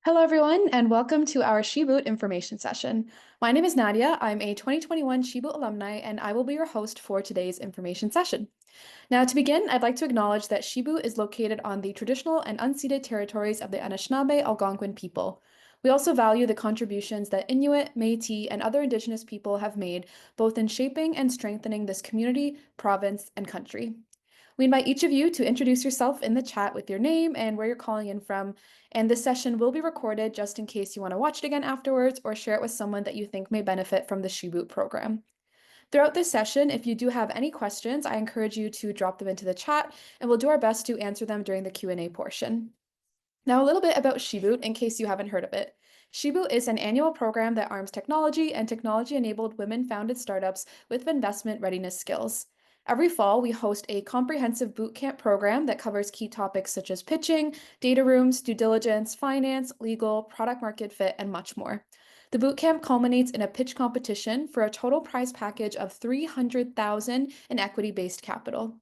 Hello, everyone, and welcome to our SheBoot information session. My name is Nadia. I'm a 2021 SheBoot alumni, and I will be your host for today's information session. Now, to begin, I'd like to acknowledge that SheBoot is located on the traditional and unceded territories of the Anishinaabe Algonquin people. We also value the contributions that Inuit, Métis, and other Indigenous people have made, both in shaping and strengthening this community, province, and country. We invite each of you to introduce yourself in the chat with your name and where you're calling in from. And this session will be recorded just in case you want to watch it again afterwards or share it with someone that you think may benefit from the SheBoot program. Throughout this session, if you do have any questions, I encourage you to drop them into the chat and we'll do our best to answer them during the Q&A portion. Now, a little bit about SheBoot in case you haven't heard of it. SheBoot is an annual program that arms technology and technology-enabled women-founded startups with investment readiness skills. Every fall, we host a comprehensive bootcamp program that covers key topics such as pitching, data rooms, due diligence, finance, legal, product market fit, and much more. The bootcamp culminates in a pitch competition for a total prize package of $300,000 in equity-based capital.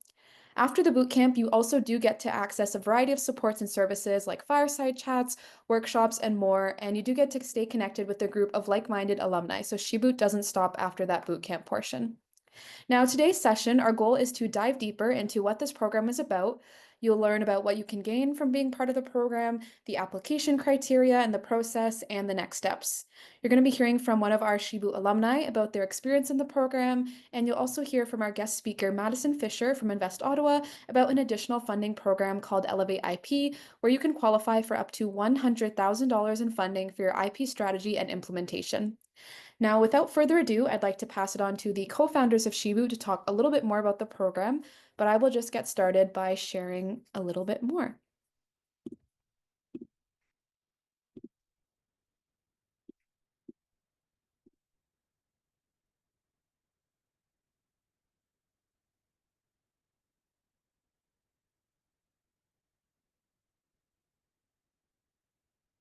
After the bootcamp, you also do get to access a variety of supports and services like fireside chats, workshops, and more, and you do get to stay connected with a group of like-minded alumni, so SheBoot doesn't stop after that bootcamp portion. Now, today's session, our goal is to dive deeper into what this program is about. You'll learn about what you can gain from being part of the program, the application criteria and the process, and the next steps. You're going to be hearing from one of our SheBoot alumni about their experience in the program, and you'll also hear from our guest speaker, Madison Fisher from Invest Ottawa, about an additional funding program called Elevate IP, where you can qualify for up to $100,000 in funding for your IP strategy and implementation. Now, without further ado, I'd like to pass it on to the co-founders of SheBoot to talk a little bit more about the program, but I will just get started by sharing a little bit more.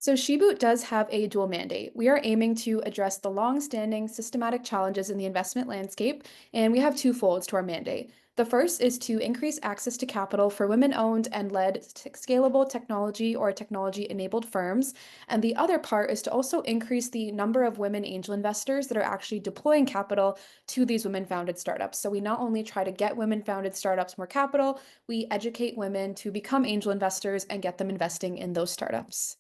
So SheBoot does have a dual mandate. We are aiming to address the long-standing systematic challenges in the investment landscape, and we have two folds to our mandate. The first is to increase access to capital for women-owned and led scalable technology or technology-enabled firms. And the other part is to also increase the number of women angel investors that are actually deploying capital to these women-founded startups. So we not only try to get women-founded startups more capital, we educate women to become angel investors and get them investing in those startups.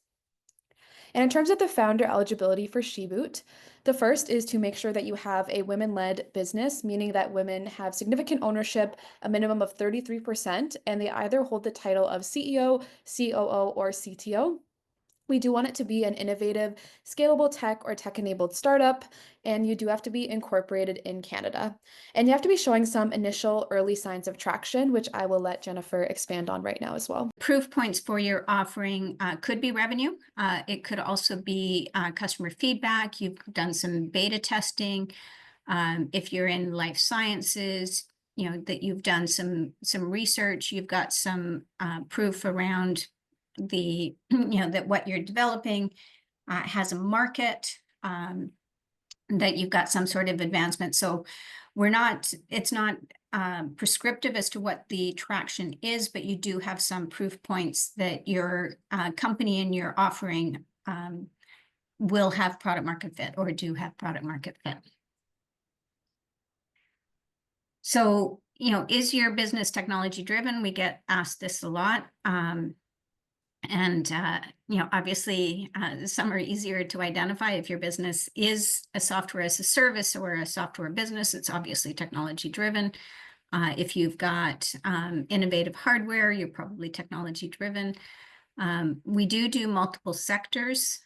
And in terms of the founder eligibility for SheBoot, the first is to make sure that you have a women-led business, meaning that women have significant ownership, a minimum of 33%, and they either hold the title of CEO, COO, or CTO. We do want it to be an innovative, scalable tech or tech-enabled startup, and you do have to be incorporated in Canada. And you have to be showing some initial early signs of traction, which I will let Jennifer expand on right now as well. Proof points for your offering could be revenue. It could also be customer feedback. You've done some beta testing. If you're in life sciences, that you've done some research, you've got some proof around the that what you're developing has a market, that you've got some sort of advancement. So it's not prescriptive as to what the traction is, but you do have some proof points that your company and your offering will have product market fit or do have product market fit. So, is your business technology driven? We get asked this a lot. Obviously, some are easier to identify. If your business is a software as a service or a software business, it's obviously technology driven. If you've got innovative hardware, you're probably technology driven. We do multiple sectors.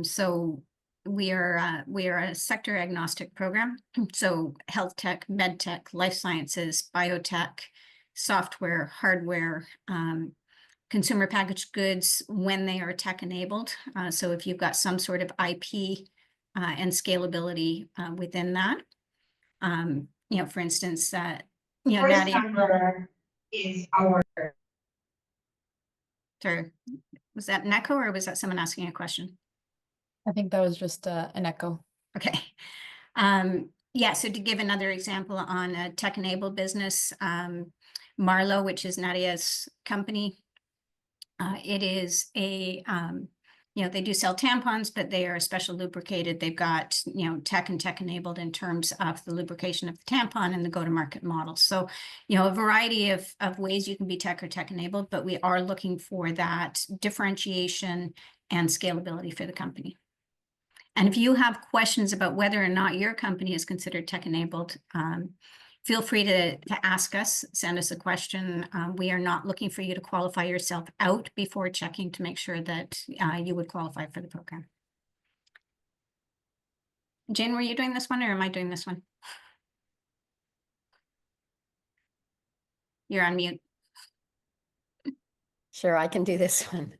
So we are a sector agnostic program. So health tech, med tech, life sciences, biotech, software, hardware, consumer packaged goods when they are tech enabled. So if you've got some sort of IP and scalability within that, for instance, Nadia is our. Sorry, was that an echo or was that someone asking a question? I think that was just an echo. Okay. So to give another example on a tech-enabled business, Marlowe, which is Nadia's company, it is a They do sell tampons, but they are special lubricated. They've got, tech and tech enabled in terms of the lubrication of the tampon and the go-to-market model. So, a variety of ways you can be tech or tech enabled, but we are looking for that differentiation and scalability for the company. And if you have questions about whether or not your company is considered tech enabled, feel free to ask us, send us a question. We are not looking for you to qualify yourself out before checking to make sure that you would qualify for the program. Jane, were you doing this one or am I doing this one? You're on mute. Sure, I can do this one.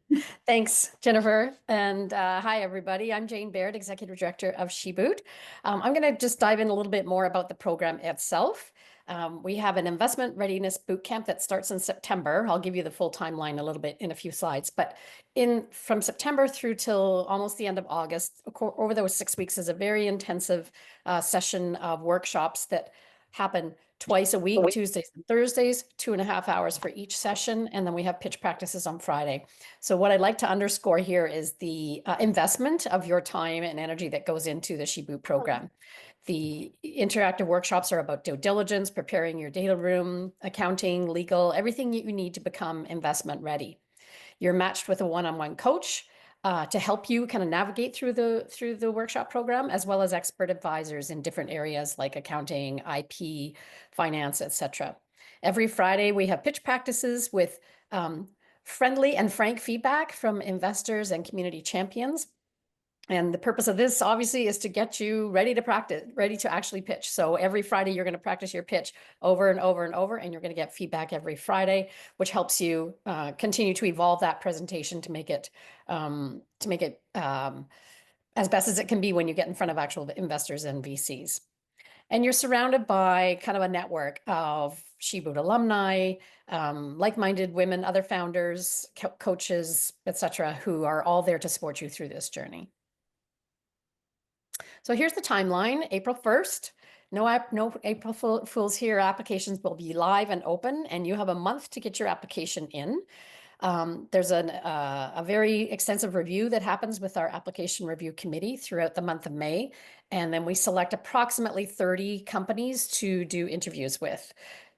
Thanks, Jennifer. And hi, everybody. I'm Jane Baird, Executive Director of SheBoot. I'm going to just dive in a little bit more about the program itself. We have an investment readiness bootcamp that starts in September. I'll give you the full timeline a little bit in a few slides, but from September through till almost the end of August, over those 6 weeks is a very intensive session of workshops that happen twice a week, Tuesdays and Thursdays, 2.5 hours for each session. And then we have pitch practices on Friday. So what I'd like to underscore here is the investment of your time and energy that goes into the SheBoot program. The interactive workshops are about due diligence, preparing your data room, accounting, legal, everything you need to become investment ready. You're matched with a one-on-one coach to help you kind of navigate through the workshop program, as well as expert advisors in different areas like accounting, IP, finance, etc. Every Friday, we have pitch practices with friendly and frank feedback from investors and community champions. And the purpose of this, obviously, is to get you ready to practice, ready to actually pitch. So every Friday, you're going to practice your pitch over and over and over, and you're going to get feedback every Friday, which helps you continue to evolve that presentation to make it as best as it can be when you get in front of actual investors and VCs. And you're surrounded by kind of a network of SheBoot alumni, like-minded women, other founders, coaches, etc., who are all there to support you through this journey. So here's the timeline, April 1st. No April Fools here. Applications will be live and open, and you have a month to get your application in. There's a very extensive review that happens with our application review committee throughout the month of May. And then we select approximately 30 companies to do interviews with.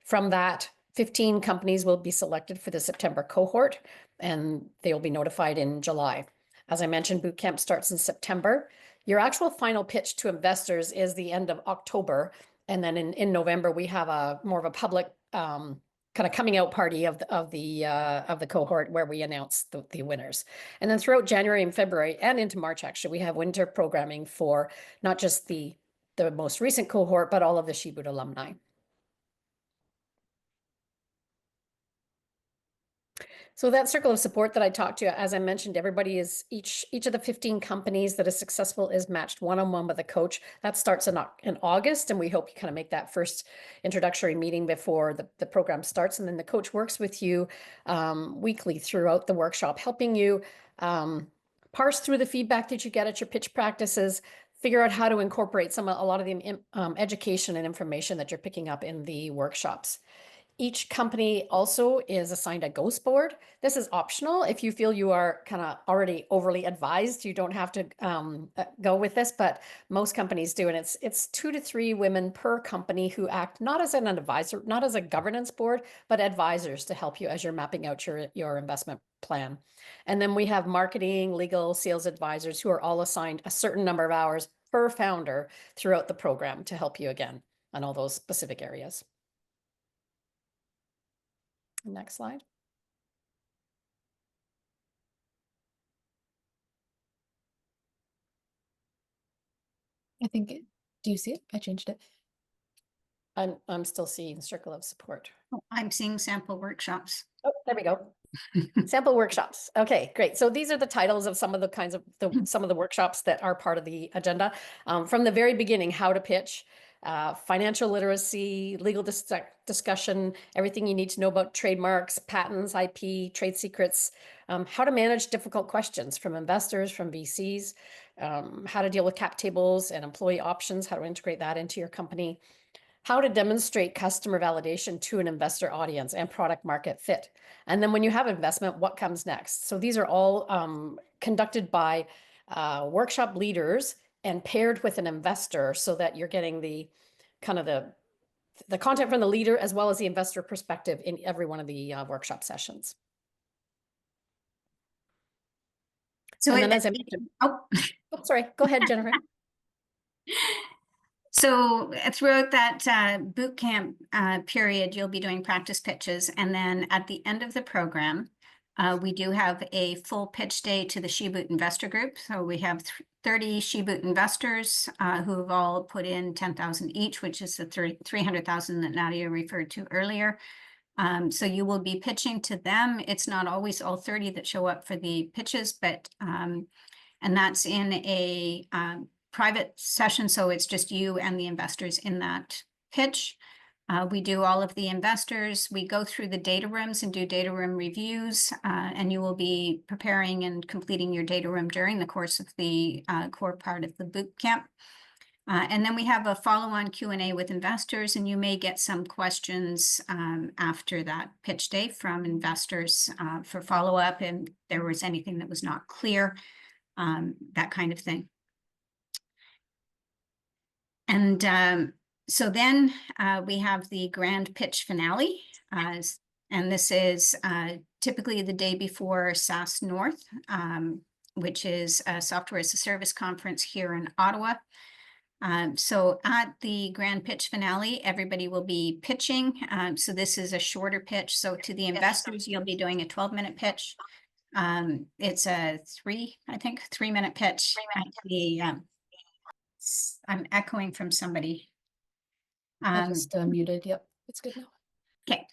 From that, 15 companies will be selected for the September cohort, and they will be notified in July. As I mentioned, bootcamp starts in September. Your actual final pitch to investors is the end of October. And then in November, we have more of a public kind of coming out party of the cohort where we announce the winners. And then throughout January and February and into March, actually, we have winter programming for not just the most recent cohort, but all of the SheBoot alumni. So that circle of support that I talked to, as I mentioned, everybody is each of the 15 companies that is successful is matched one-on-one with a coach. That starts in August, and we hope you kind of make that first introductory meeting before the program starts. And then the coach works with you weekly throughout the workshop, helping you parse through the feedback that you get at your pitch practices, figure out how to incorporate a lot of the education and information that you're picking up in the workshops. Each company also is assigned a ghost board. This is optional. If you feel you are kind of already overly advised, you don't have to go with this, but most companies do. And it's 2 to 3 women per company who act not as an advisor, not as a governance board, but advisors to help you as you're mapping out your investment plan. And then we have marketing, legal, sales advisors who are all assigned a certain number of hours per founder throughout the program to help you again on all those specific areas. Next slide. I think do you see it? I changed it. I'm still seeing circle of support. Oh, I'm seeing sample workshops. Oh, there we go. Sample workshops. Okay, great. So these are the titles of some of the kinds of some of the workshops that are part of the agenda. From the very beginning, how to pitch, financial literacy, legal discussion, everything you need to know about trademarks, patents, IP, trade secrets, how to manage difficult questions from investors, from VCs, how to deal with cap tables and employee options, how to integrate that into your company. how to demonstrate customer validation to an investor audience and product market fit. And then when you have investment, what comes next? So these are all conducted by workshop leaders and paired with an investor so that you're getting the kind of the content from the leader as well as the investor perspective in every one of the workshop sessions. So and then as I mentioned, oh, sorry, go ahead, Jennifer. So throughout that boot camp period, you'll be doing practice pitches. And then at the end of the program, we do have a full pitch day to the SheBoot investor group. So we have 30 SheBoot investors who have all put in 10,000 each, which is the 300,000 that Nadia referred to earlier. So you will be pitching to them. It's not always all 30 that show up for the pitches, but and that's in a private session, so it's just you and the investors in that pitch. We do all of the investors. We go through the data rooms and do data room reviews, and you will be preparing and completing your data room during the course of the core part of the boot camp. And then we have a follow-on Q&A with investors, and you may get some questions after that pitch day from investors for follow-up, and if there was anything that was not clear, that kind of thing. And so then we have the grand pitch finale, and this is typically the day before SaaS North, which is a software as a service conference here in Ottawa. So at the grand pitch finale, everybody will be pitching. So this is a shorter pitch. So to the investors, you'll be doing a 12-minute pitch. It's a 3-minute pitch. I'm echoing from somebody. I just muted. Yep, it's good now. Okay.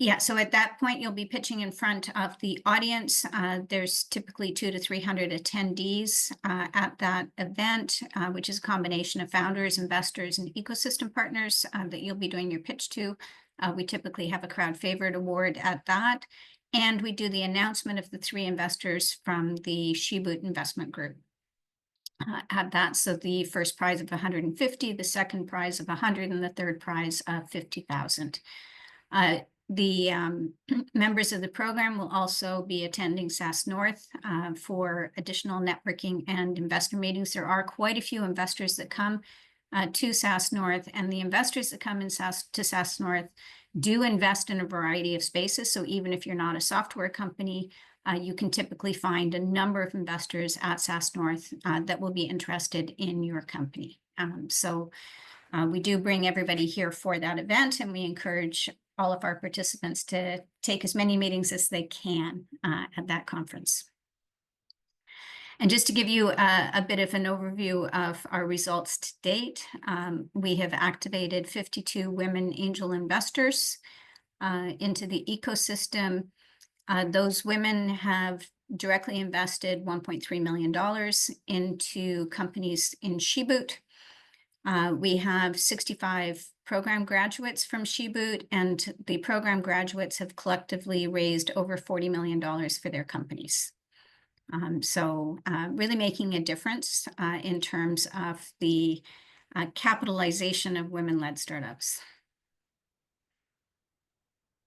Yeah, so at that point, you'll be pitching in front of the audience. There's typically 200 to 300 attendees at that event, which is a combination of founders, investors, and ecosystem partners that you'll be doing your pitch to. We typically have a crowd favorite award at that. And we do the announcement of the 3 investors from the SheBoot investment group. At that, so the first prize of 150, the second prize of 100, and the third prize of 50,000. The members of the program will also be attending SaaS North for additional networking and investor meetings. There are quite a few investors that come to SaaS North, and the investors that come to SaaS North do invest in a variety of spaces. So even if you're not a software company, you can typically find a number of investors at SaaS North that will be interested in your company. So we do bring everybody here for that event, and we encourage all of our participants to take as many meetings as they can at that conference. And just to give you a bit of an overview of our results to date, we have activated 52 women angel investors into the ecosystem. Those women have directly invested $1.3 million into companies in SheBoot. We have 65 program graduates from SheBoot, and the program graduates have collectively raised over $40 million for their companies. So really making a difference in terms of the capitalization of women-led startups.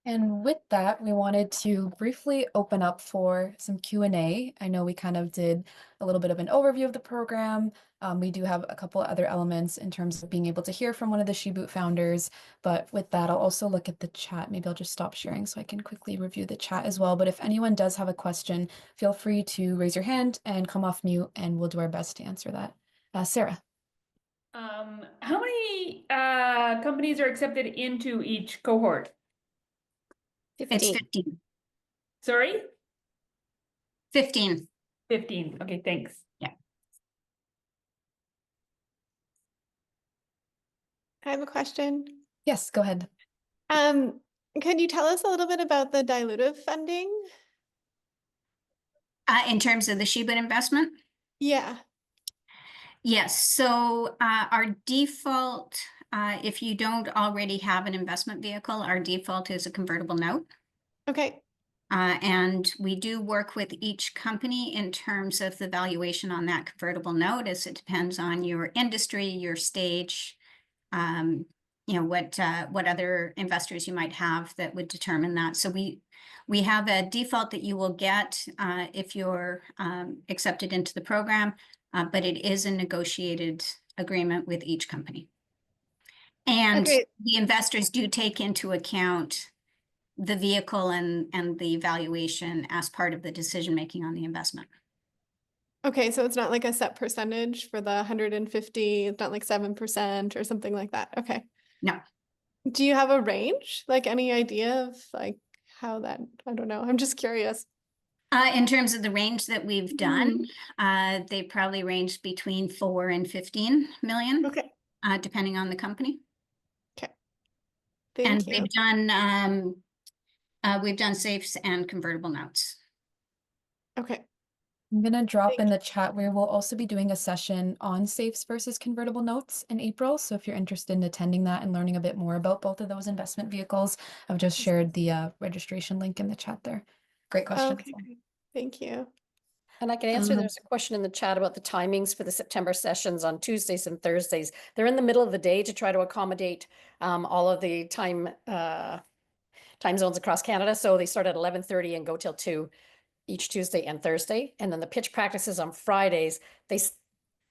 And with that, we wanted to briefly open up for some Q&A. I know we kind of did a little bit of an overview of the program. We do have a couple other elements in terms of being able to hear from one of the SheBoot founders. But with that, I'll also look at the chat. Maybe I'll just stop sharing so I can quickly review the chat as well. But if anyone does have a question, feel free to raise your hand and come off mute, and we'll do our best to answer that. Sarah. How many companies are accepted into each cohort? 15. It's 15. Sorry? 15. 15. Okay, thanks. Yeah. I have a question. Yes, go ahead. Could you tell us a little bit about the dilutive funding? In terms of the SheBoot investment? Yeah. Yes, so our default, if you don't already have an investment vehicle, our default is a convertible note. Okay. And we do work with each company in terms of the valuation on that convertible note, as it depends on your industry, your stage, you know, what other investors you might have that would determine that. So we have a default that you will get if you're accepted into the program, but it is a negotiated agreement with each company. And Okay. the investors do take into account the vehicle and the valuation as part of the decision-making on the investment. Okay, so it's not like a set percentage for the 150, it's not like 7% or something like that. Okay. No. Do you have a range? Like any idea of like how that, I don't know. I'm just curious. In terms of the range that we've done, they probably ranged between 4 and 15 million, Okay. depending on the company. Okay. And Thank you. we've done safes and convertible notes. Okay. I'm going to drop in Thank the chat where we'll also be doing a session on safes versus convertible notes in April. So if you're interested in attending that and learning a bit more about both of those investment vehicles, I've just shared the registration link in the chat there. Great question. Okay, great. Thank you. And I can answer, Um, there's a question in the chat about the timings for the September sessions on Tuesdays and Thursdays. They're in the middle of the day to try to accommodate all of the time zones across Canada. So they start at 11:30 and go till 2 each Tuesday and Thursday. And then the pitch practices on Fridays,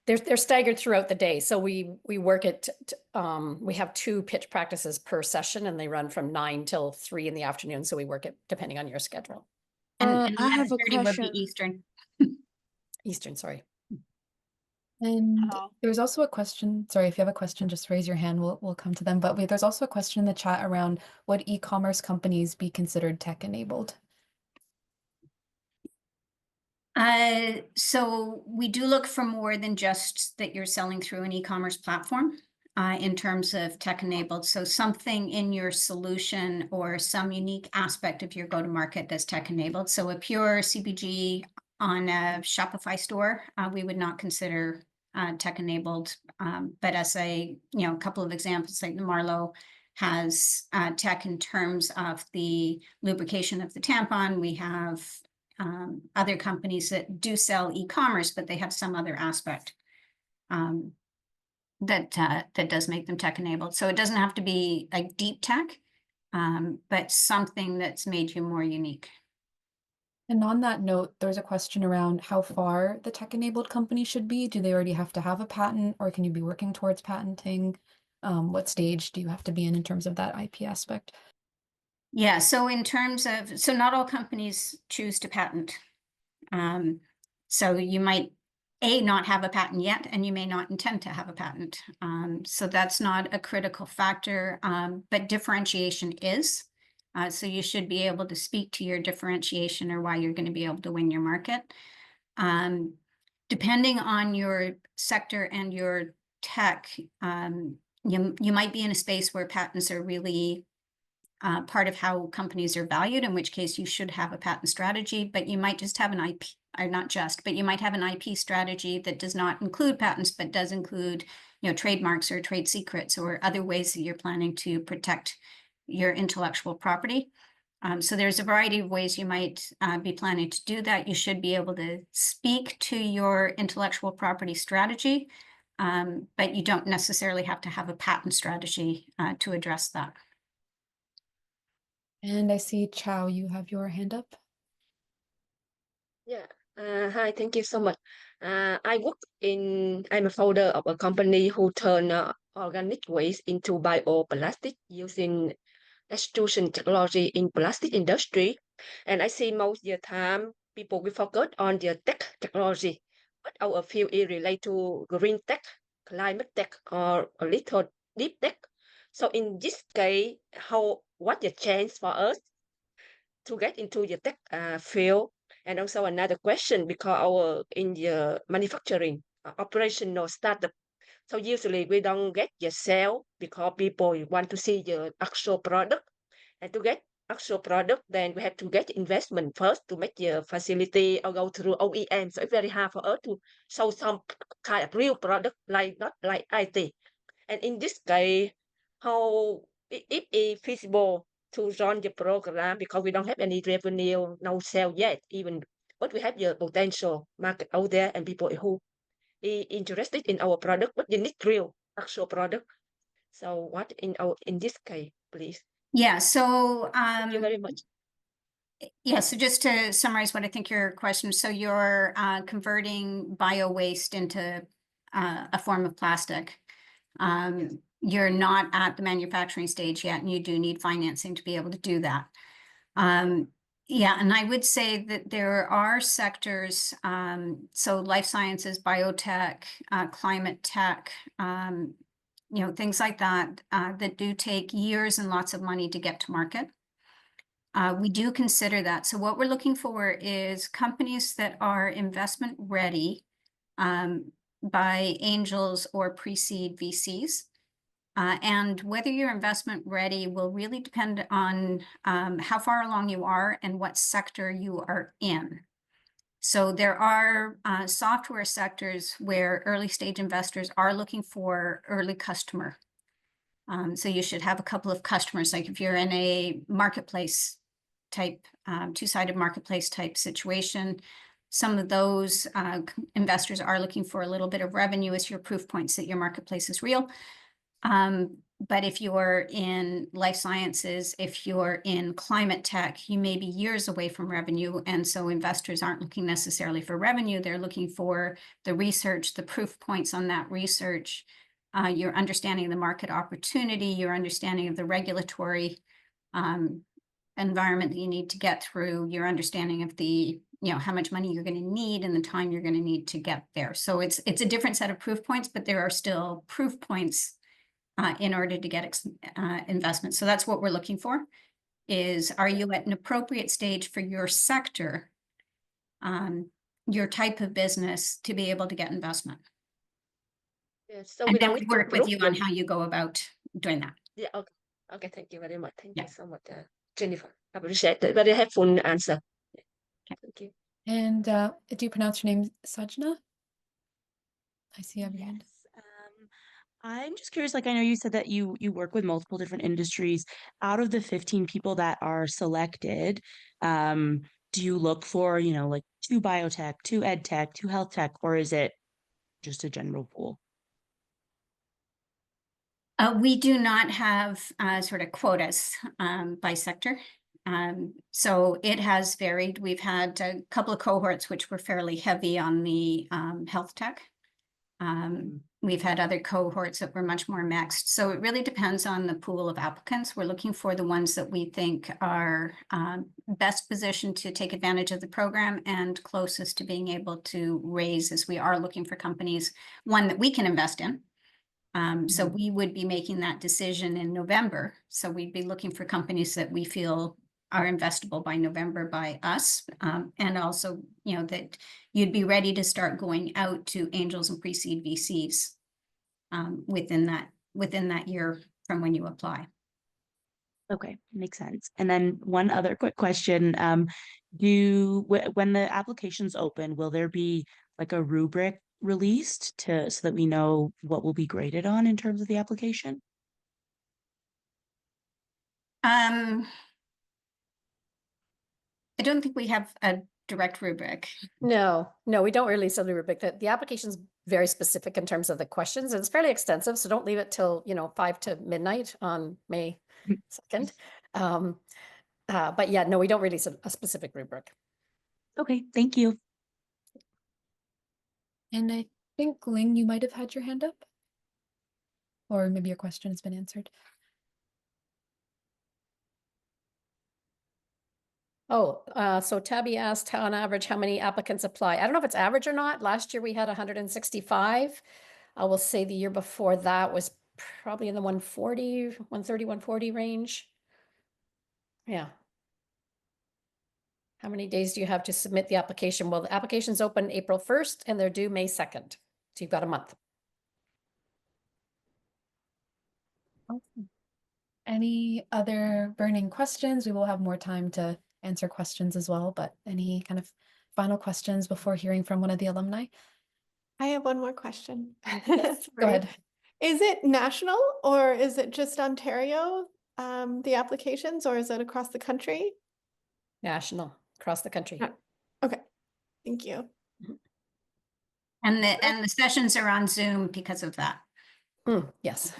they're staggered throughout the day. So we work it, we have 2 pitch practices per session and they run from 9 till 3 in the afternoon. So we work it depending on your schedule. And I have a 11:30 would be question. Eastern. Eastern, sorry. And there's also a question, sorry, if you have a question, just raise your hand, we'll come to them. But there's also a question in the chat around would e-commerce companies be considered tech-enabled? So we do look for more than just that you're selling through an e-commerce platform in terms of tech-enabled. So something in your solution or some unique aspect of your go-to-market that's tech-enabled. So a pure CPG on a Shopify store, we would not consider tech-enabled. But as a couple of examples, like the Marlowe has tech in terms of the lubrication of the tampon. We have other companies that do sell e-commerce, but they have some other aspect that does make them tech-enabled. So it doesn't have to be like deep tech, but something that's made you more unique. And on that note, there's a question around how far the tech-enabled company should be. Do they already have to have a patent, or can you be working towards patenting? What stage do you have to be in terms of that IP aspect? Yeah, so in terms of, so not all companies choose to patent. So you might not have a patent yet, and you may not intend to have a patent. So that's not a critical factor, but differentiation is. So you should be able to speak to your differentiation or why you're going to be able to win your market. Depending on your sector and your tech, you might be in a space where patents are really part of how companies are valued, in which case you should have a patent strategy, but you might just have an IP, or not just, but you might have an IP strategy that does not include patents, but does include, trademarks or trade secrets or other ways that you're planning to protect your intellectual property. So there's a variety of ways you might be planning to do that. You should be able to speak to your intellectual property strategy, but you don't necessarily have to have a patent strategy to address that. And I see, Chow, you have your hand up. Yeah. Hi, thank you so much. I'm a founder of a company who turn organic waste into bioplastic using extrusion technology in plastic industry. And I see most of the time people will focus on the technology, but our field is related to green tech, climate tech, or a little deep tech. So in this case, what the change for us to get into the tech field? And also another question, because in the manufacturing operational startup, so usually we don't get the sale because people want to see the actual product. And to get actual product, then we have to get investment first to make the facility or go through OEM. So it's very hard for us to show some kind of real product, not like IT. And in this case, how if it's feasible to run the program, because we don't have any revenue, no sale yet, even, but we have the potential market out there and people who are interested in our product, but they need real actual product. So what in this case, please? Yeah, so Thank you very much. yeah, so just to summarize what I think your question, so you're converting bio waste into a form of plastic. You're not at the manufacturing stage yet, and you do need financing to be able to do that. Yeah, and I would say that there are sectors, so life sciences, biotech, climate tech, things like that, that do take years and lots of money to get to market. We do consider that. So what we're looking for is companies that are investment ready by angels or pre-seed VCs. And whether you're investment ready will really depend on how far along you are and what sector you are in. So there are software sectors where early stage investors are looking for early customer. So you should have a couple of customers, like if you're in a marketplace type, two-sided marketplace type situation, some of those investors are looking for a little bit of revenue as your proof points that your marketplace is real. But if you're in life sciences, if you're in climate tech, you may be years away from revenue. And so investors aren't looking necessarily for revenue. They're looking for the research, the proof points on that research, your understanding of the market opportunity, your understanding of the regulatory environment that you need to get through, your understanding of the, how much money you're going to need and the time you're going to need to get there. So it's a different set of proof points, but there are still proof points in order to get investment. So that's what we're looking for is, are you at an appropriate stage for your sector, your type of business to be able to get investment? Yeah, so And we then don't we need to work with prove you on how you go about doing that. Yeah, okay. Okay, thank you very much. Thank Yeah. you so much, Jennifer. I appreciate the very helpful answer. Okay. Thank you. And do you pronounce your name Sajna? I see you have your hand. Yes. I'm just curious, like I know you said that you work with multiple different industries. Out of the 15 people that are selected, do you look for, like 2 biotech, 2 ed tech, 2 health tech, or is it just a general pool? We do not have sort of quotas by sector. So it has varied. We've had a couple of cohorts which were fairly heavy on the health tech. We've had other cohorts that were much more mixed. So it really depends on the pool of applicants. We're looking for the ones that we think are best positioned to take advantage of the program and closest to being able to raise, as we are looking for companies, one that we can invest in. So we would be making that decision in November. So we'd be looking for companies that we feel are investable by November by us. And also, that you'd be ready to start going out to angels and pre-seed VCs within that year from when you apply. Okay, makes sense. And then one other quick question. When the application's open, will there be like a rubric released so that we know what will be graded on in terms of the application? I don't think we have a direct rubric. No, we don't release a rubric. The application's very specific in terms of the questions, and it's fairly extensive, so don't leave it till 5 to midnight on May 2nd. But yeah, no, we don't release a specific rubric. Okay, thank you. And I think, Ling, you might have had your hand up. Or maybe your question has been answered. Oh, so Tabby asked, on average, how many applicants apply? I don't know if it's average or not. Last year we had 165. I will say the year before that was probably in the 130, 140 range. Yeah. How many days do you have to submit the application? Well, the application's open April 1st and they're due May 2nd. So you've got a month. Awesome. Any other burning questions? We will have more time to answer questions as well, but any kind of final questions before hearing from one of the alumni? I have one more question. Yes, go ahead. Is it national or is it just Ontario, the applications, or is it across the country? National, across the country. Okay, thank you. And the sessions are on Zoom because of that. Yes.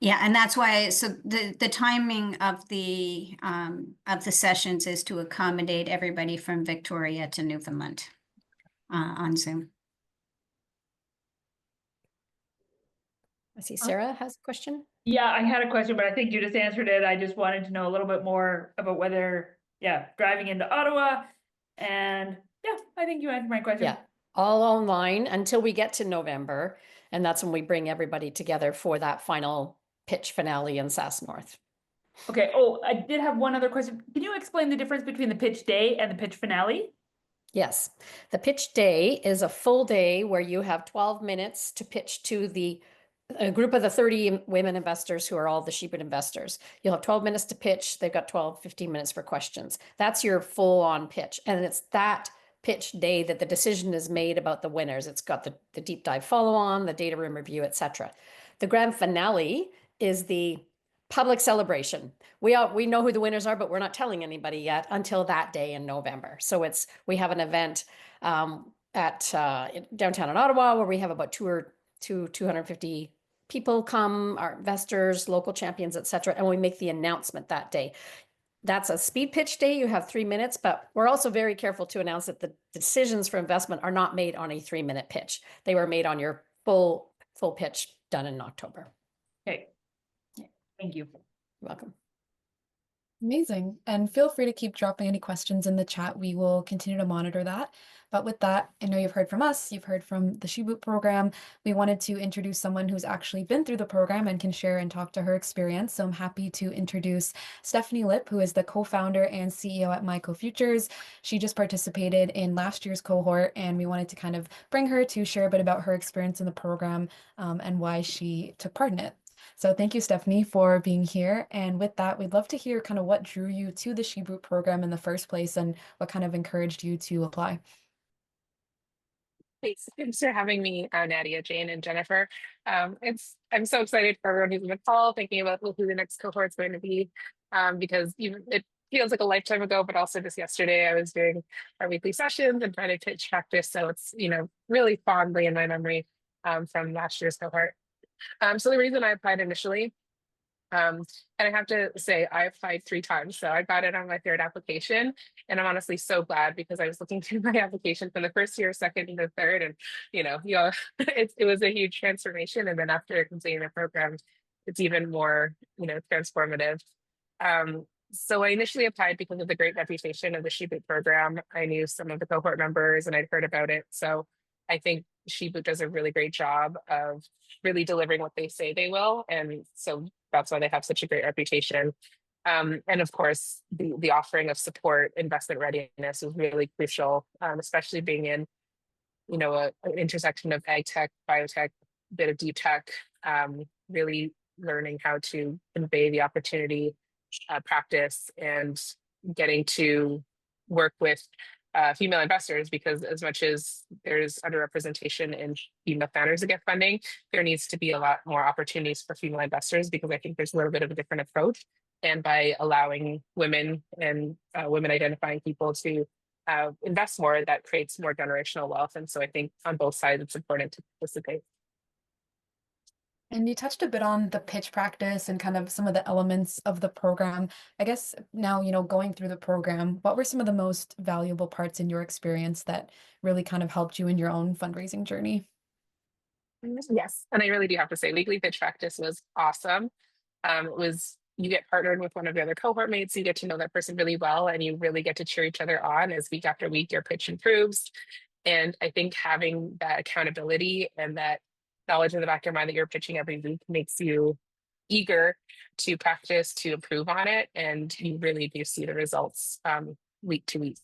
Yeah, and that's why, so the timing of the sessions is to accommodate everybody from Victoria to Newfoundland on Zoom. I see Sarah has a question. Yeah, I had a question, but I think you just answered it. I just wanted to know a little bit more about whether, driving into Ottawa, and I think you answered my question. Yeah, all online until we get to November. And that's when we bring everybody together for that final pitch finale in Sass North. Okay. Oh, I did have one other question. Can you explain the difference between the pitch day and the pitch finale? Yes, the pitch day is a full day where you have 12 minutes to pitch to a group of the 30 women investors who are all the SheBoot investors. You'll have 12 minutes to pitch. They've got 15 minutes for questions. That's your full on pitch. And it's that pitch day that the decision is made about the winners. It's got the deep dive follow on, the data room review, etc. The grand finale is the public celebration. We know who the winners are, but we're not telling anybody yet until that day in November. So we have an event at downtown in Ottawa where we have about 250 people come, our investors, local champions, etc., and we make the announcement that day. That's a speed pitch day. You have 3 minutes, but we're also very careful to announce that the decisions for investment are not made on a 3-minute pitch. They were made on your full pitch done in October. Okay. Thank you. You're welcome. Amazing. And feel free to keep dropping any questions in the chat. We will continue to monitor that. But with that, I know you've heard from us, you've heard from the SheBoot program. We wanted to introduce someone who's actually been through the program and can share and talk to her experience. So I'm happy to introduce Stephanie Lip, who is the co-founder and CEO at Myco Futures. She just participated in last year's cohort, and we wanted to kind of bring her to share a bit about her experience in the program and why she took part in it. So thank you, Stephanie, for being here. And with that, we'd love to hear kind of what drew you to the SheBoot program in the first place and what kind of encouraged you to apply. Thanks for having me, Nadia, Jane, and Jennifer. I'm so excited for everyone who's in the call, thinking about who the next cohort is going to be, because it feels like a lifetime ago, but also just yesterday I was doing our weekly sessions and trying to pitch practice. So it's, really fondly in my memory from last year's cohort. So the reason I applied initially, and I have to say I applied 3 times, so I got it on my 3rd application, and I'm honestly so glad because I was looking through my application from the first year, 2nd, and the 3rd, and it was a huge transformation. And then after completing the program, it's even more transformative. So I initially applied because of the great reputation of the SheBoot program. I knew some of the cohort members and I'd heard about it, so I think SheBoot does a really great job of really delivering what they say they will, and so that's why they have such a great reputation. And of course, the offering of support, investment readiness is really crucial, especially being in, an intersection of ag tech, biotech, bit of deep tech, really learning how to convey the opportunity, practice, and getting to work with female investors, because as much as there's underrepresentation in female founders that get funding, there needs to be a lot more opportunities for female investors, because I think there's a little bit of a different approach. And by allowing women and women identifying people to invest more, that creates more generational wealth. And so I think on both sides, it's important to participate. And you touched a bit on the pitch practice and kind of some of the elements of the program. I guess now, going through the program, what were some of the most valuable parts in your experience that really kind of helped you in your own fundraising journey? Yes, and I really do have to say, weekly pitch practice was awesome. You get partnered with one of the other cohort mates, you get to know that person really well, and you really get to cheer each other on as week after week your pitch improves. And I think having that accountability and that knowledge in the back of your mind that you're pitching every week makes you eager to practice, to improve on it, and you really do see the results week to week.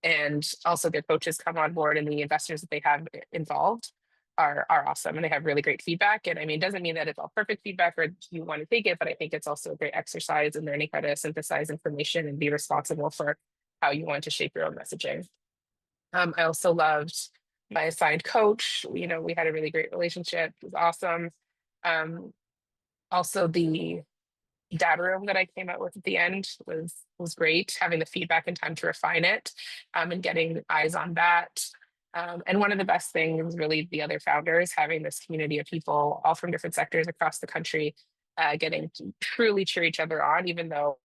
And also their coaches come on board, and the investors that they have involved are awesome, and they have really great feedback. And I mean, it doesn't mean that it's all perfect feedback or you want to take it, but I think it's also a great exercise in learning how to synthesize information and be responsible for how you want to shape your own messaging. I also loved my assigned coach. We had a really great relationship. It was awesome. Also the data room that I came out with at the end was great, having the feedback and time to refine it, and getting eyes on that. And one of the best things, really, the other founders having this community of people, all from different sectors across the country, getting to truly cheer each other on, even though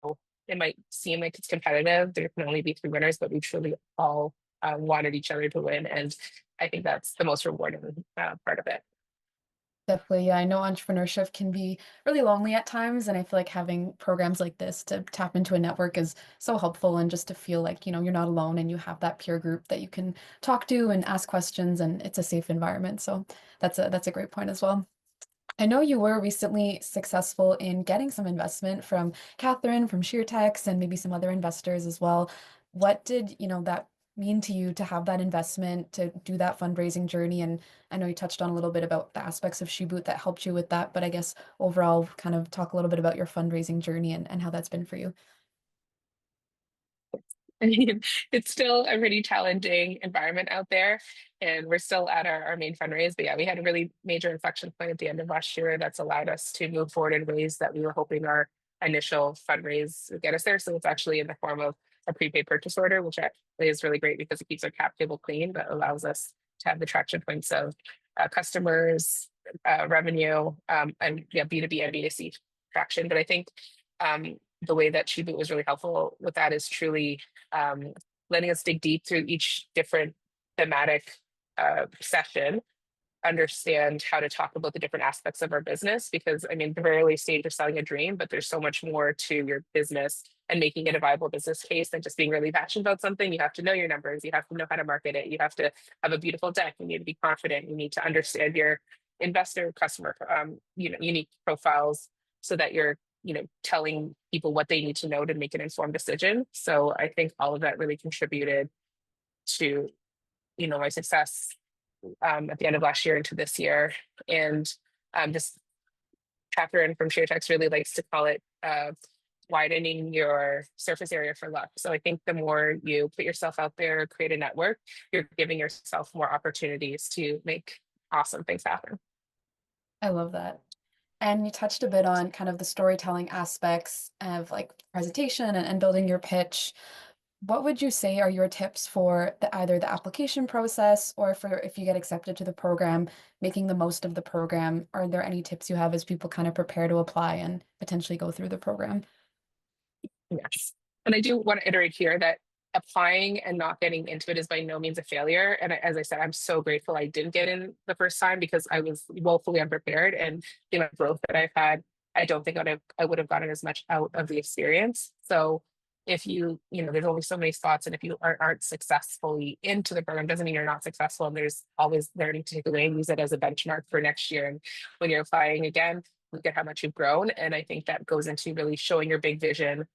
it might seem like it's competitive. There can only be three winners, but we truly all wanted each other to win. And I think that's the most rewarding part of it. Definitely, yeah. I know entrepreneurship can be really lonely at times, and I feel like having programs like this to tap into a network is so helpful, and just to feel like, you're not alone and you have that peer group that you can talk to and ask questions, and it's a safe environment. So that's a great point as well. I know you were recently successful in getting some investment from Catherine from SheerTex and maybe some other investors as well. What did, that mean to you to have that investment, to do that fundraising journey? And I know you touched on a little bit about the aspects of SheBoot that helped you with that, but I guess overall kind of talk a little bit about your fundraising journey and how that's been for you. I mean, it's still a pretty challenging environment out there, and we're still at our main fundraise. But yeah, we had a really major inflection point at the end of last year that's allowed us to move forward in ways that we were hoping our initial fundraise would get us there. So it's actually in the form of a prepaid purchase order, which actually is really great because it keeps our cap table clean, but allows us to have the traction points of customers, revenue, and yeah, B2B and B2C traction. But I think the way that SheBoot was really helpful with that is truly letting us dig deep through each different thematic session, understand how to talk about the different aspects of our business. Because I mean, the very early stage of selling a dream, but there's so much more to your business and making it a viable business case than just being really passionate about something. You have to know your numbers, you have to know how to market it, you have to have a beautiful deck, you need to be confident, you need to understand your investor, customer, unique profiles, so that you're telling people what they need to know to make an informed decision. So I think all of that really contributed to my success at the end of last year into this year. And just Catherine from SheerTex really likes to call it widening your surface area for luck. So I think the more you put yourself out there, create a network, you're giving yourself more opportunities to make awesome things happen. I love that. And you touched a bit on kind of the storytelling aspects of like presentation and building your pitch. What would you say are your tips for either the application process, or for if you get accepted to the program, making the most of the program? Are there any tips you have as people kind of prepare to apply and potentially go through the program? Yes. And I do want to iterate here that applying and not getting into it is by no means a failure. And as I said, I'm so grateful I didn't get in the first time because I was woefully unprepared. And the amount of growth that I've had, I don't think I would have gotten as much out of the experience. So if there's only so many spots, and if you aren't successfully into the program, doesn't mean you're not successful. And there's always learning to take away and use it as a benchmark for next year. And when you're applying again, look at how much you've grown. And I think that goes into really showing your big vision,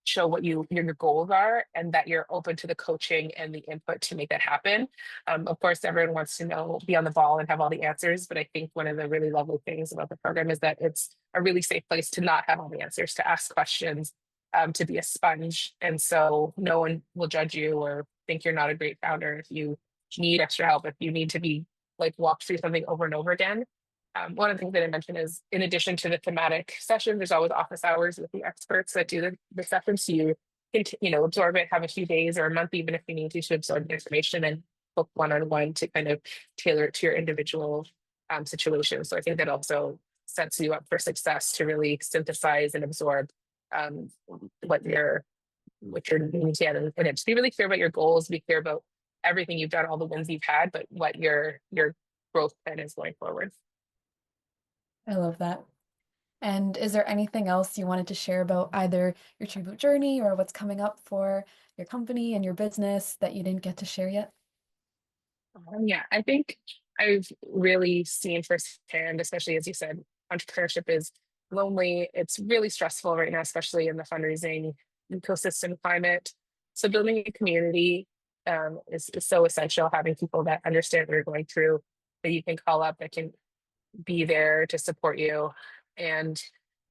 show what your goals are, and that you're open to the coaching and the input to make that happen. Of course, everyone wants to be on the ball and have all the answers, but I think one of the really lovely things about the program is that it's a really safe place to not have all the answers, to ask questions, to be a sponge. And so no one will judge you or think you're not a great founder if you need extra help, if you need to be walked through something over and over again. One of the things that I mentioned is, in addition to the thematic session, there's always office hours with the experts that do the sessions. So you can, absorb it, have a few days or a month, even if you need to absorb the information, and book one-on-one to kind of tailor it to your individual situation. So I think that also sets you up for success to really synthesize and absorb what you're needing to get. And just be really clear about your goals, be clear about everything you've done, all the wins you've had, but what your growth plan is going forward. I love that. And is there anything else you wanted to share about either your SheBoot journey or what's coming up for your company and your business that you didn't get to share yet? Yeah, I think I've really seen firsthand, especially as you said, entrepreneurship is lonely. It's really stressful right now, especially in the fundraising ecosystem climate. So building a community is so essential. Having people that understand what you're going through, that you can call up, that can be there to support you, and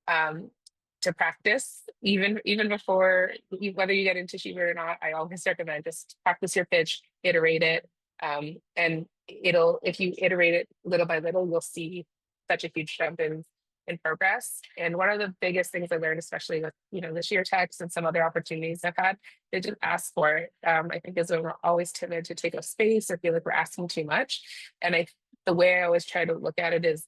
to practice even before whether you get into SheBoot or not. I always recommend just practice your pitch, iterate it, and if you iterate it little by little, you'll see such a huge jump in in progress. And one of the biggest things I learned, especially with, the sheer text and some other opportunities I've had, they just ask for it. I think as we're always timid to take up space or feel like we're asking too much. And the way I always try to look at it is,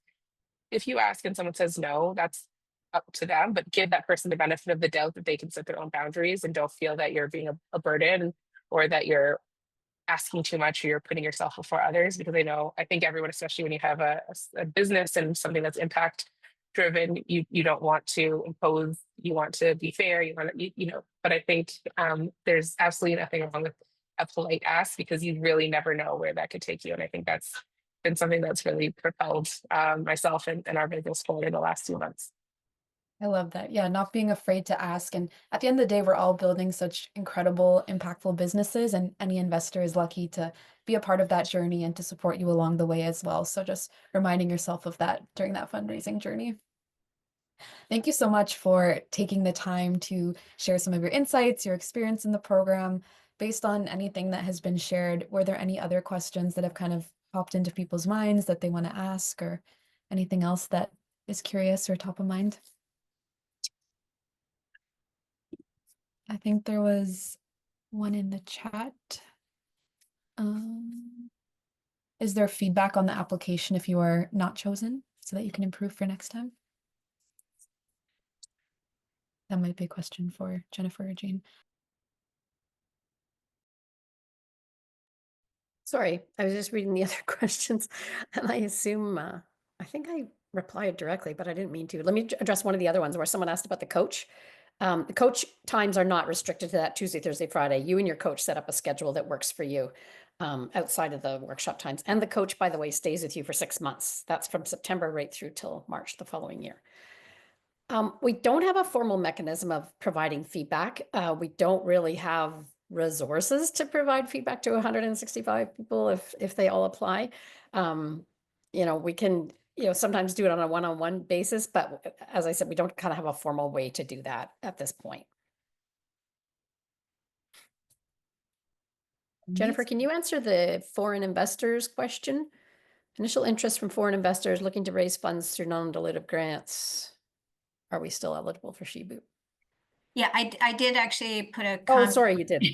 if you ask and someone says no, that's up to them, but give that person the benefit of the doubt that they can set their own boundaries and don't feel that you're being a burden or that you're asking too much or you're putting yourself before others. Because I think everyone, especially when you have a business and something that's impact driven, you don't want to impose, you want to be fair, you want to, but I think there's absolutely nothing wrong with a polite ask, because you really never know where that could take you. And I think that's been something that's really propelled myself and our business forward in the last 2 months. I love that. Yeah, not being afraid to ask. And at the end of the day, we're all building such incredible, impactful businesses, and any investor is lucky to be a part of that journey and to support you along the way as well. So just reminding yourself of that during that fundraising journey. Thank you so much for taking the time to share some of your insights, your experience in the program. Based on anything that has been shared, were there any other questions that have kind of popped into people's minds that they want to ask, or anything else that is curious or top of mind? I think there was one in the chat. Is there feedback on the application if you are not chosen so that you can improve for next time? That might be a question for Jennifer or Jane. Sorry, I was just reading the other questions, and I assume, I think I replied directly, but I didn't mean to. Let me address one of the other ones where someone asked about the coach. The coach times are not restricted to that Tuesday, Thursday, Friday. You and your coach set up a schedule that works for you outside of the workshop times. And the coach, by the way, stays with you for 6 months. That's from September right through till March the following year. We don't have a formal mechanism of providing feedback. We don't really have resources to provide feedback to 165 people if they all apply. We can sometimes do it on a one-on-one basis, but as I said, we don't kind of have a formal way to do that at this point. Jennifer, can you answer the foreign investors question? Initial interest from foreign investors looking to raise funds through non-dilutive grants. Are we still eligible for SheBoot? Yeah, I did actually put a Oh, sorry, you did.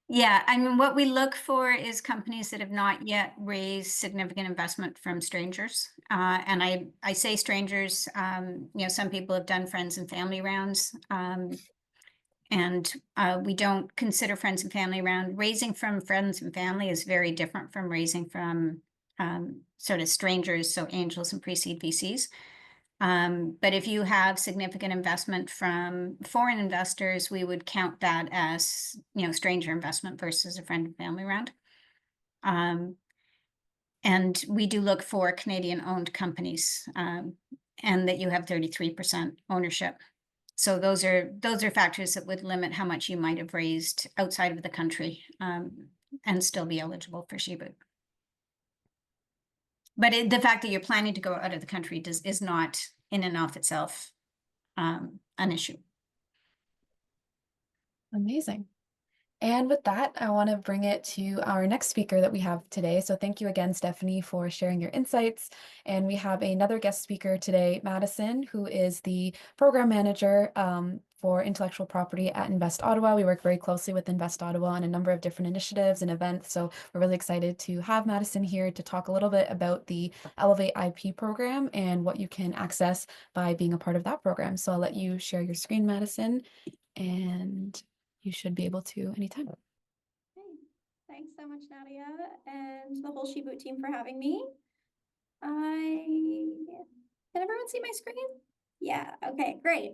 Yeah, I mean, what we look for is companies that have not yet raised significant investment from strangers. And I say strangers, some people have done friends and family rounds. And we don't consider friends and family round. Raising from friends and family is very different from raising from sort of strangers, so angels and pre-seed VCs. But if you have significant investment from foreign investors, we would count that as, stranger investment versus a friend and family round. And we do look for Canadian-owned companies, and that you have 33% ownership. So those are factors that would limit how much you might have raised outside of the country, and still be eligible for SheBoot. But the fact that you're planning to go out of the country is not in and of itself an issue. Amazing. And with that, I want to bring it to our next speaker that we have today. So thank you again, Stephanie, for sharing your insights. And we have another guest speaker today, Madison, who is the program manager for intellectual property at Invest Ottawa. We work very closely with Invest Ottawa on a number of different initiatives and events. So we're really excited to have Madison here to talk a little bit about the Elevate IP program and what you can access by being a part of that program. So I'll let you share your screen, Madison, and you should be able to anytime. Okay. Thanks so much, Nadia, and the whole SheBoot team for having me. Can everyone see my screen? Yeah, okay, great.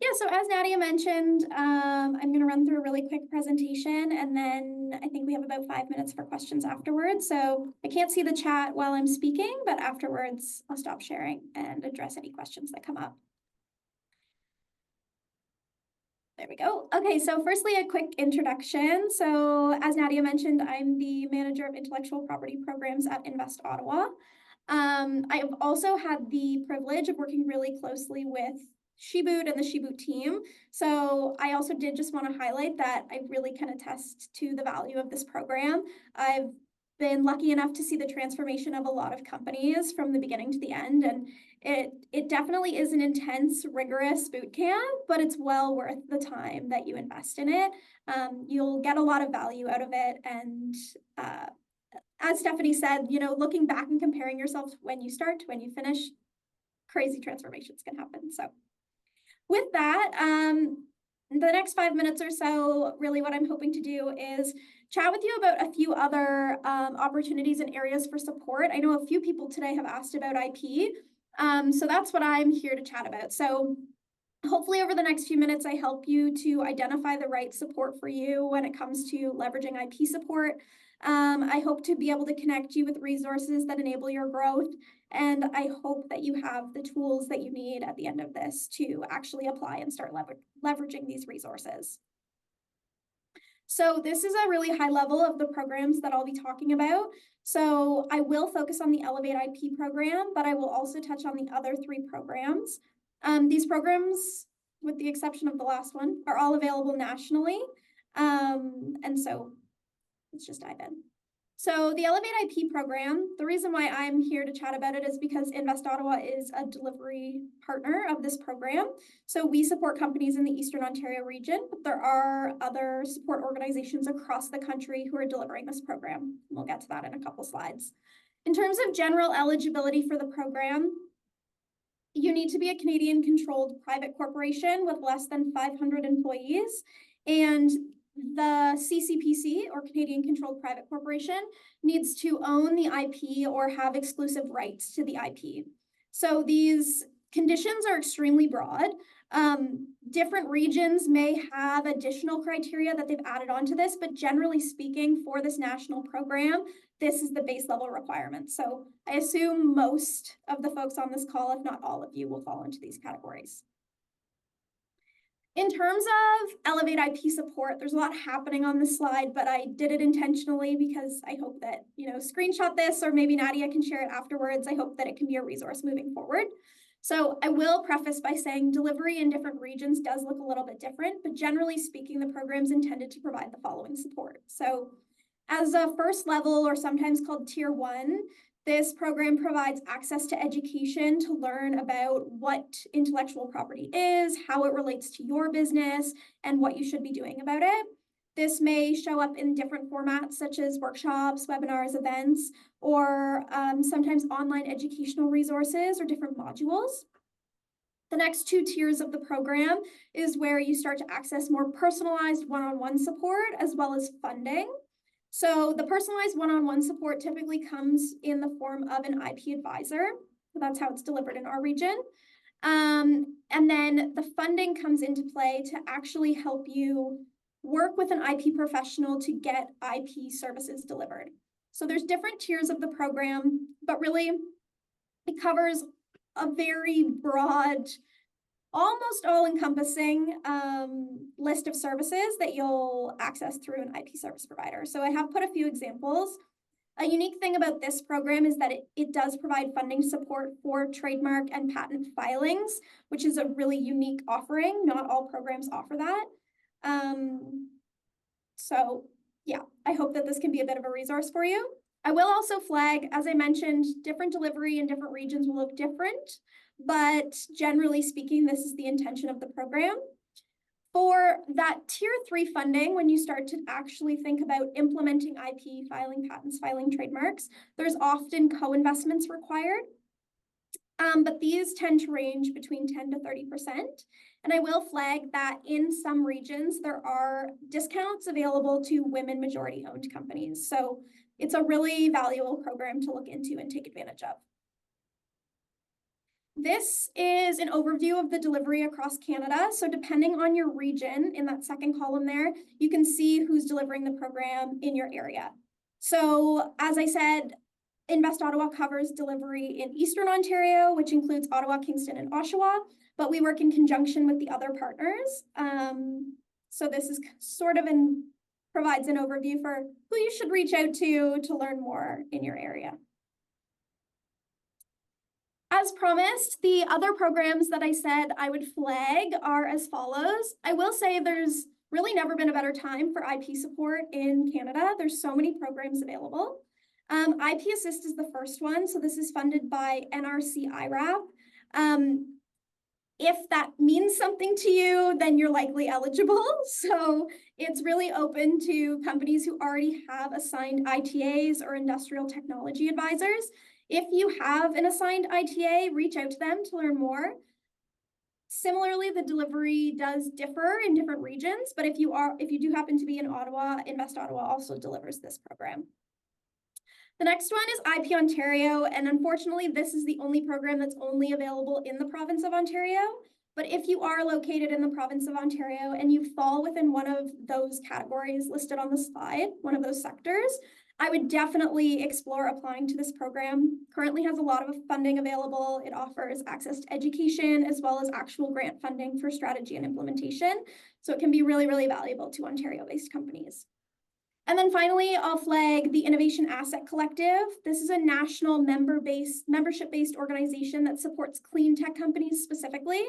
Yeah, so as Nadia mentioned, I'm going to run through a really quick presentation, and then I think we have about 5 minutes for questions afterwards. So I can't see the chat while I'm speaking, but afterwards I'll stop sharing and address any questions that come up. There we go. Okay, so firstly, a quick introduction. So as Nadia mentioned, I'm the manager of intellectual property programs at Invest Ottawa. I have also had the privilege of working really closely with SheBoot and the SheBoot team. So I also did just want to highlight that I really can attest to the value of this program. I've been lucky enough to see the transformation of a lot of companies from the beginning to the end. And it definitely is an intense, rigorous boot camp, but it's well worth the time that you invest in it. You'll get a lot of value out of it. And as Stephanie said, you know, looking back and comparing yourself when you start to when you finish, crazy transformations can happen. So with that, the next 5 minutes or so, really what I'm hoping to do is chat with you about a few other opportunities and areas for support. I know a few people today have asked about IP, so that's what I'm here to chat about. So hopefully over the next few minutes, I help you to identify the right support for you when it comes to leveraging IP support. I hope to be able to connect you with resources that enable your growth. And I hope that you have the tools that you need at the end of this to actually apply and start leveraging these resources. So this is a really high level of the programs that I'll be talking about. So I will focus on the Elevate IP program, but I will also touch on the other 3 programs. These programs, with the exception of the last one, are all available nationally. And so let's just dive in. So the Elevate IP program, the reason why I'm here to chat about it is because Invest Ottawa is a delivery partner of this program. So we support companies in the Eastern Ontario region, but there are other support organizations across the country who are delivering this program. We'll get to that in a couple slides. In terms of general eligibility for the program, you need to be a Canadian-controlled private corporation with less than 500 employees, and the CCPC, or Canadian Controlled Private Corporation, needs to own the IP or have exclusive rights to the IP. So these conditions are extremely broad. Different regions may have additional criteria that they've added onto this, but generally speaking, for this national program, this is the base level requirement. So I assume most of the folks on this call, if not all of you, will fall into these categories. In terms of Elevate IP support, there's a lot happening on this slide, but I did it intentionally because I hope that, you know, screenshot this, or maybe Nadia can share it afterwards. I hope that it can be a resource moving forward. So I will preface by saying delivery in different regions does look a little bit different, but generally speaking, the program's intended to provide the following support. So as a first level, or sometimes called tier 1, this program provides access to education to learn about what intellectual property is, how it relates to your business, and what you should be doing about it. This may show up in different formats, such as workshops, webinars, events, or sometimes online educational resources or different modules. The next 2 tiers of the program is where you start to access more personalized one-on-one support as well as funding. So the personalized one-on-one support typically comes in the form of an IP advisor. That's how it's delivered in our region. And then the funding comes into play to actually help you work with an IP professional to get IP services delivered. So there's different tiers of the program, but really it covers a very broad, almost all-encompassing list of services that you'll access through an IP service provider. So I have put a few examples. A unique thing about this program is that it does provide funding support for trademark and patent filings, which is a really unique offering. Not all programs offer that. So yeah, I hope that this can be a bit of a resource for you. I will also flag, as I mentioned, different delivery in different regions will look different, but generally speaking, this is the intention of the program. For that tier 3 funding, when you start to actually think about implementing IP, filing patents, filing trademarks, there's often co-investments required. But these tend to range between 10 to 30%. And I will flag that in some regions, there are discounts available to women majority owned companies. So it's a really valuable program to look into and take advantage of. This is an overview of the delivery across Canada. So depending on your region, in that second column there, you can see who's delivering the program in your area. So as I said, Invest Ottawa covers delivery in Eastern Ontario, which includes Ottawa, Kingston, and Oshawa, but we work in conjunction with the other partners. So this is sort of provides an overview for who you should reach out to learn more in your area. As promised, the other programs that I said I would flag are as follows. I will say there's really never been a better time for IP support in Canada. There's so many programs available. IP Assist is the first one. So this is funded by NRC IRAP. If that means something to you, then you're likely eligible. So it's really open to companies who already have assigned ITAs or industrial technology advisors. If you have an assigned ITA, reach out to them to learn more. Similarly, the delivery does differ in different regions, but if you do happen to be in Ottawa, Invest Ottawa also delivers this program. The next one is IP Ontario, and unfortunately, this is the only program that's only available in the province of Ontario. But if you are located in the province of Ontario and you fall within one of those categories listed on the slide, one of those sectors, I would definitely explore applying to this program. Currently has a lot of funding available. It offers access to education as well as actual grant funding for strategy and implementation. So it can be really, really valuable to Ontario-based companies. And then finally, I'll flag the Innovation Asset Collective. This is a national membership-based organization that supports clean tech companies specifically.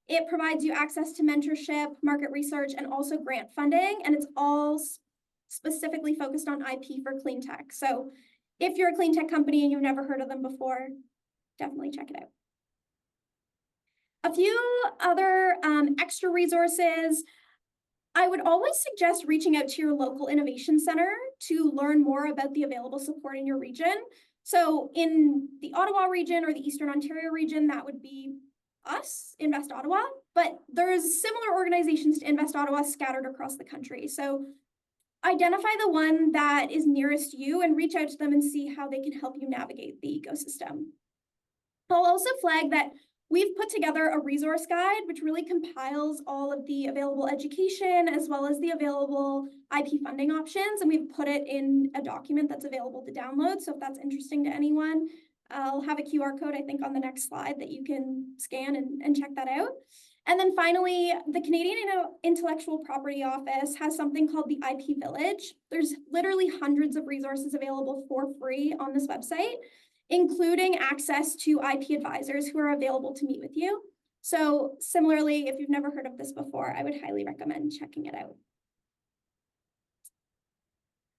It provides you access to mentorship, market research, and also grant funding, and it's all specifically focused on IP for clean tech. So if you're a clean tech company and you've never heard of them before, definitely check it out. A few other extra resources. I would always suggest reaching out to your local innovation center to learn more about the available support in your region. So in the Ottawa region or the Eastern Ontario region, that would be us, Invest Ottawa, but there's similar organizations to Invest Ottawa scattered across the country. So identify the one that is nearest you and reach out to them and see how they can help you navigate the ecosystem. I'll also flag that we've put together a resource guide, which really compiles all of the available education as well as the available IP funding options. And we've put it in a document that's available to download. So if that's interesting to anyone, I'll have a QR code, I think, on the next slide that you can scan and check that out. And then finally, the Canadian Intellectual Property Office has something called the IP Village. There's literally hundreds of resources available for free on this website, including access to IP advisors who are available to meet with you. So similarly, if you've never heard of this before, I would highly recommend checking it out.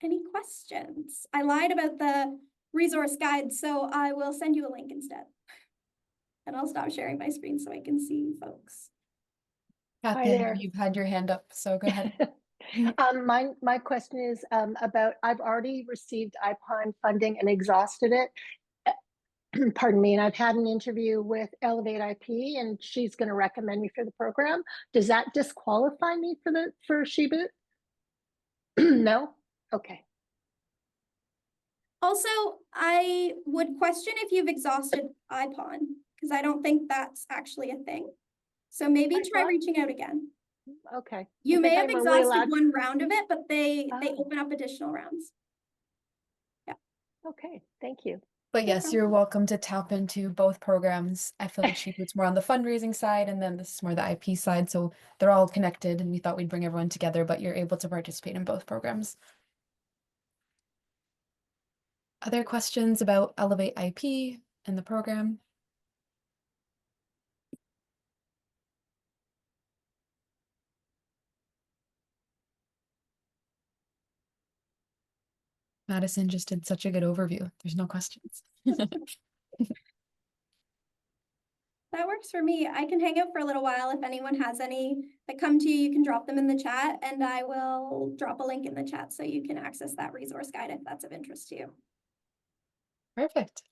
Any questions? I lied about the resource guide, so I will send you a link instead. And I'll stop sharing my screen so I can see folks. Kathy, Hi I know there. you've had your hand up, so go ahead. My question is about, I've already received IPON funding and exhausted it. Pardon me, and I've had an interview with Elevate IP, and she's going to recommend me for the program. Does that disqualify me for SheBoot? No? Okay. Also, I would question if you've exhausted IPON, because I don't think that's actually a thing. So maybe try reaching out again. Okay. You may have exhausted one round of it, but they open up additional rounds. Yeah. Okay, thank you. But yes, you're welcome to tap into both programs. I feel like SheBoot's more on the fundraising side, and then this is more the IP side. So they're all connected, and we thought we'd bring everyone together, but you're able to participate in both programs. Other questions about Elevate IP and the program? Madison just did such a good overview. There's no questions. That works for me. I can hang out for a little while. If anyone has any that come to you, you can drop them in the chat, and I will drop a link in the chat so you can access that resource guide if that's of interest to you. Perfect.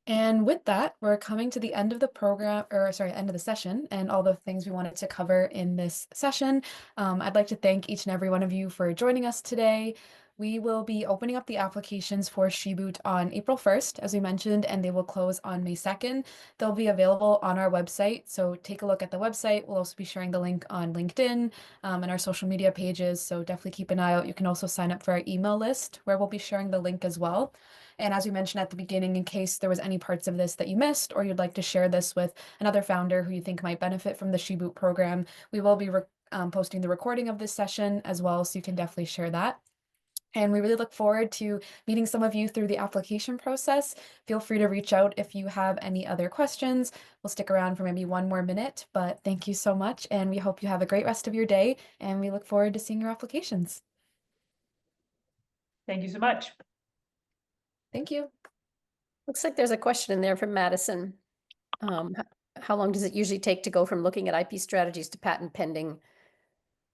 And with that, we're coming to the end of the program, or sorry, end of the session, and all the things we wanted to cover in this session. I'd like to thank each and every one of you for joining us today. We will be opening up the applications for SheBoot on April 1st, as we mentioned, and they will close on May 2nd. They'll be available on our website, so take a look at the website. We'll also be sharing the link on LinkedIn and our social media pages, so definitely keep an eye out. You can also sign up for our email list, where we'll be sharing the link as well. And as we mentioned at the beginning, in case there was any parts of this that you missed, or you'd like to share this with another founder who you think might benefit from the SheBoot program, we will be posting the recording of this session as well, so you can definitely share that. And we really look forward to meeting some of you through the application process. Feel free to reach out if you have any other questions. We'll stick around for maybe one more minute, but thank you so much. And we hope you have a great rest of your day. And we look forward to seeing your applications. Thank you so much. Thank you. Looks like there's a question in there from Madison. How long does it usually take to go from looking at IP strategies to patent pending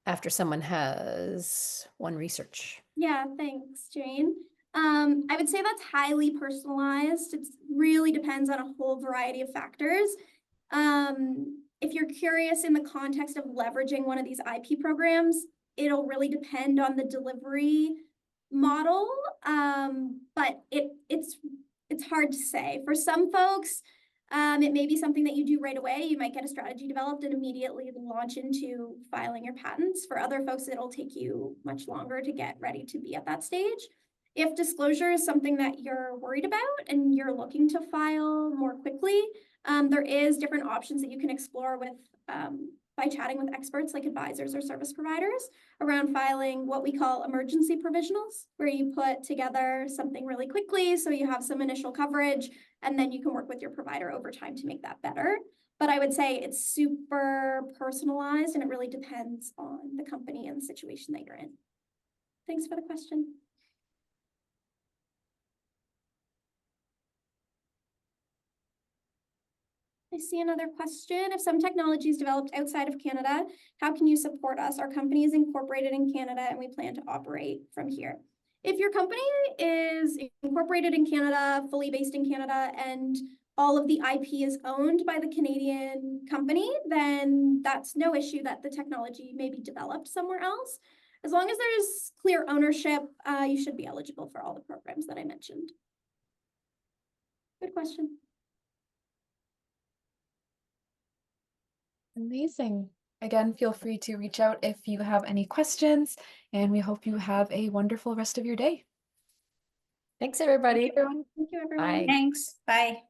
after someone has won research? Yeah, thanks, Jane. I would say that's highly personalized. It really depends on a whole variety of factors. If you're curious in the context of leveraging one of these IP programs, it'll really depend on the delivery model. But it's hard to say. For some folks, it may be something that you do right away. You might get a strategy developed and immediately launch into filing your patents. For other folks, it'll take you much longer to get ready to be at that stage. If disclosure is something that you're worried about and you're looking to file more quickly, there is different options that you can explore with by chatting with experts like advisors or service providers around filing what we call emergency provisionals, where you put together something really quickly so you have some initial coverage, and then you can work with your provider over time to make that better. But I would say it's super personalized and it really depends on the company and the situation that you're in. Thanks for the question. I see another question. If some technology is developed outside of Canada, how can you support us? Our company is incorporated in Canada and we plan to operate from here. If your company is incorporated in Canada, fully based in Canada, and all of the IP is owned by the Canadian company, then that's no issue that the technology may be developed somewhere else. As long as there's clear ownership, you should be eligible for all the programs that I mentioned. Good question. Amazing. Again, feel free to reach out if you have any questions, and we hope you have a wonderful rest of your day. Thanks, everybody. Everyone. Thank you, everyone. Bye. Thanks. Bye.